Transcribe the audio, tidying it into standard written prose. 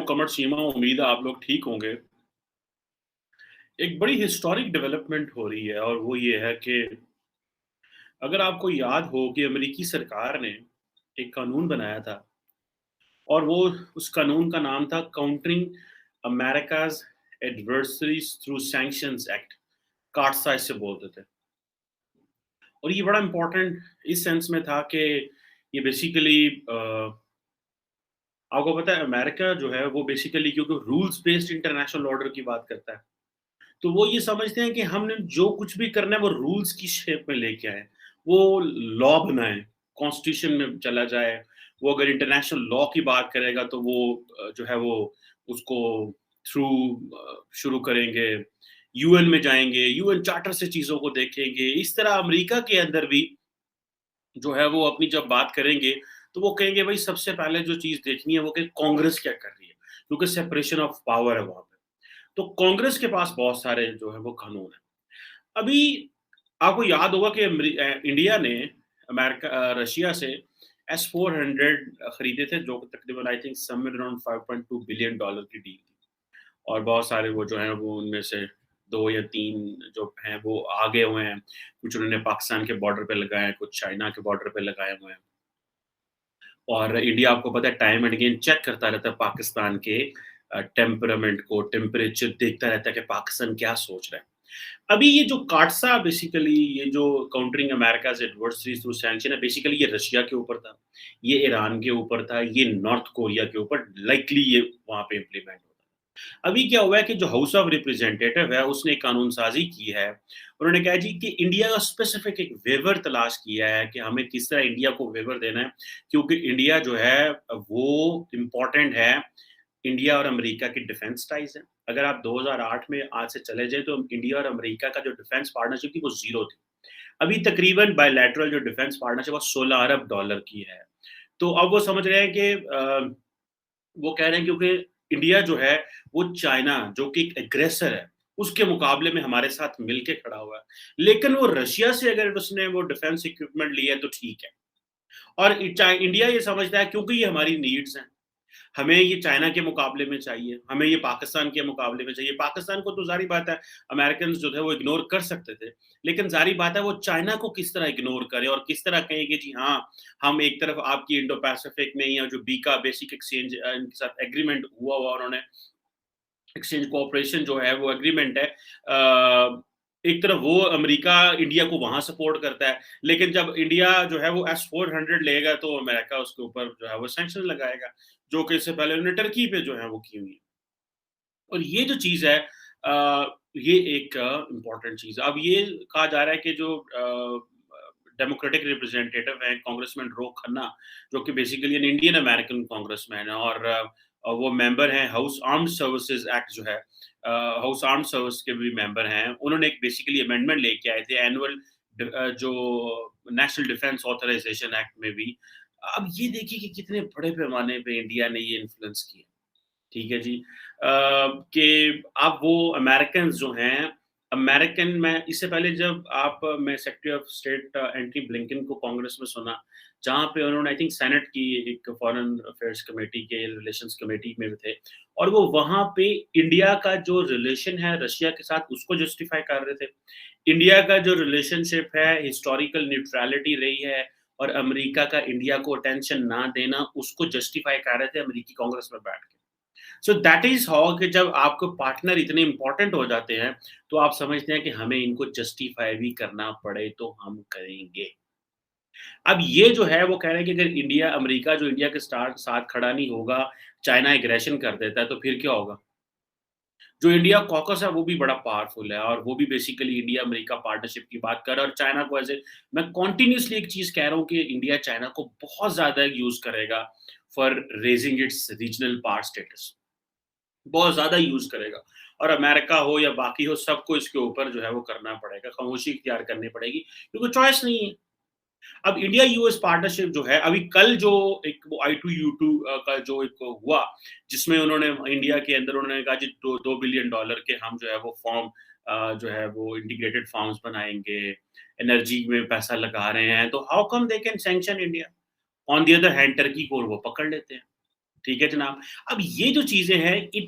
कमर सीमा, उम्मीद है आप लोग ठीक होंगे। एक बड़ी हिस्टोरिक डेवलपमेंट हो रही है और वो ये है कि अगर आपको याद हो कि अमेरिकी सरकार ने एक कानून बनाया था और वो उस कानून का नाम था countering America's adversaries through sanctions act, CAATSA इसे बोलते थे। और ये बड़ा इम्पोर्टेंट इस सेंस में था कि ये बेसिकली आपको पता है अमेरिका जो है वो बेसिकली क्योंकि रूल्स बेस्ड इंटरनेशनल ऑर्डर की बात करता है। तो वो ये समझते हैं कि हमने जो कुछ भी करना है वो रूल्स की शेप में लेके आएँ। वो लॉ बनाएँ, कॉन्स्टिट्यूशन में चला जाए। वो अगर इंटरनेशनल लॉ की बात करेगा तो वो जो है वो उसको थ्रू शुरू करेंगे। यूएन में जाएँगे, यूएन चार्टर से चीज़ों को देखेंगे। इस तरह अमेरिका के अंदर भी जो है वो अपनी जब बात करेंगे, तो वो कहेंगे भई सबसे पहले जो चीज़ देखनी है वो कि कांग्रेस क्या कर रही है, क्योंकि सेपरेशन ऑफ पावर है वहाँ पे। तो कांग्रेस के पास बहुत सारे जो है वो कानून हैं। अभी आपको याद होगा कि इंडिया ने रशिया से एस-400 खरीदे थे जो तकरीबन I think somewhere around $5.2 billion की डील थी। और बहुत सारे वो जो हैं वो उनमें से 2 या 3 जो हैं वो आगे हुए हैं। कुछ उन्होंने पाकिस्तान के बॉर्डर पे लगाए हैं, कुछ चाइना के बॉर्डर पे लगाए हुए हैं। और इंडिया आपको पता है टाइम एंड अगेन चेक करता रहता है पाकिस्तान के टेम्परामेंट को, टेम्परेचर देखता रहता है कि पाकिस्तान क्या सोच रहा है। अभी ये जो काटसा बेसिकली ये जो countering America's adversaries through sanction है बेसिकली ये रशिया के ऊपर था, ये ईरान के ऊपर था, ये नॉर्थ कोरिया के ऊपर लाइकली ये वहाँ पे इम्प्लीमेंट होता है। अभी क्या हुआ है कि जो हाउस ऑफ रिप्रेजेंटेटिव है उसने कानून साज़ी की है। उन्होंने कहा जी कि इंडिया का स्पेसिफिक एक वेवर तलाश किया है कि हमें किस तरह इंडिया को वेवर देना है, क्योंकि इंडिया जो है वो इम्पोर्टेंट है इंडिया और अमेरिका की डिफेंस टाइज़ हैं। अगर आप 2008 में आज से चले जाएँ तो इंडिया और अमेरिका का जो डिफेंस पार्टनरशिप थी वो ज़ीरो थी। अभी तकरीबन बायलैटरल जो डिफेंस पार्टनरशिप वो $16 अरब की है। तो अब वो समझ रहे हैं कि वो कह रहे हैं क्योंकि इंडिया जो है वो चाइना जो कि एक एग्रेसर है, उसके मुकाबले में हमारे साथ मिल के खड़ा हुआ है। लेकिन वो रशिया से अगर उसने वो डिफेंस इक्विपमेंट लिया है तो ठीक है। और इंडिया ये समझता है क्योंकि ये हमारी नीड्स हैं। हमें ये चाइना के मुकाबले में चाहिए, हमें ये पाकिस्तान के मुकाबले में चाहिए। पाकिस्तान को तो ज़ाहिर बात है अमेरिकन्स जो थे वो इग्नोर कर सकते थे। लेकिन ज़ाहिर बात है वो चाइना को किस तरह इग्नोर करें और किस तरह कहें कि जी हाँ, हम एक तरफ आपकी इंडो पैसिफिक में या जो बीका बेसिक एक्सचेंज इनके साथ एग्रीमेंट हुआ उन्होंने एक्सचेंज कोऑपरेशन जो है वो एग्रीमेंट है एक तरफ वो अमेरिका इंडिया को वहाँ सपोर्ट करता है, लेकिन जब इंडिया जो है वो एस-400 लेगा तो अमेरिका उसके ऊपर जो है वो सैंक्शन लगाएगा, जो कि इससे पहले उन्होंने टर्की पे जो है वो की हुई है। और ये जो चीज़ है ये एक इम्पोर्टेंट चीज़ है। अब ये कहा जा रहा है कि जो डेमोक्रेटिक रिप्रेजेंटेटिव हैं कांग्रेसमैन रो खन्ना, जो कि basically an Indian American congressman है और वो मेंबर हैं हाउस आर्म्ड सर्विसेज एक्ट जो है हाउस आर्म्ड सर्विस के भी मेंबर हैं। उन्होंने एक बेसिकली अमेंडमेंट लेके आए थे एनुअल जो नेशनल डिफेंस ऑथराइजेशन एक्ट में भी। अब ये देखिए कि कितने बड़े पैमाने पे इंडिया ने ये इन्फ्लुएंस किया। ठीक है जी। कि अब वो अमेरिकन्स जो हैं, अमेरिकन में इससे पहले जब आप मैं secretary of state Antony Blinken को कांग्रेस में सुना, जहाँ पे उन्होंने आई थिंक सेनेट की एक फॉरेन अफेयर्स कमेटी के रिलेशंस कमेटी में थे और वो वहाँ पे इंडिया का जो रिलेशन है रशिया के साथ उसको जस्टिफाई कर रहे थे। इंडिया का जो रिलेशनशिप है हिस्टोरिकल न्यूट्रैलिटी रही है और अमेरिका का इंडिया को अटेंशन ना देना उसको जस्टिफाई कर रहे थे अमेरिकी कांग्रेस में बैठ के। सो दैट इज़ हाउ कि जब आपके पार्टनर इतने इम्पोर्टेंट हो जाते हैं, तो आप समझते हैं कि हमें इनको जस्टिफाई भी करना पड़े तो हम करेंगे। अब ये जो है वो कह रहे हैं कि अगर इंडिया अमेरिका जो इंडिया के साथ खड़ा नहीं होगा, चाइना एग्रेशन कर देता है तो फिर क्या होगा? जो इंडिया कॉकस है वो भी बड़ा पावरफुल है और वो भी बेसिकली इंडिया अमेरिका पार्टनरशिप की बात कर रहा है और चाइना को ऐसे मैं कंटिन्यूअसली एक चीज़ कह रहा हूँ कि इंडिया चाइना को बहुत ज़्यादा यूज़ करेगा for raising it's regional power status. बहुत ज़्यादा यूज़ करेगा और अमेरिका हो या बाकी हो सबको इसके ऊपर जो है वो करना पड़ेगा, खामोशी इख्तियार करनी पड़ेगी क्योंकि चॉइस नहीं है। अब इंडिया यूएस पार्टनरशिप जो है अभी कल जो एक वो I2U2 का जो एक हुआ जिसमें उन्होंने इंडिया के अंदर उन्होंने कहा जी 2 बिलियन डॉलर के हम जो है वो फॉर्म जो है वो इंटीग्रेटेड फार्म्स बनाएँगे, एनर्जी में पैसा लगा रहे हैं, तो how come they can sanction India? On the other hand Turkey को वो पकड़ लेते हैं। ठीक है जनाब। अब ये जो चीज़ें हैं, इट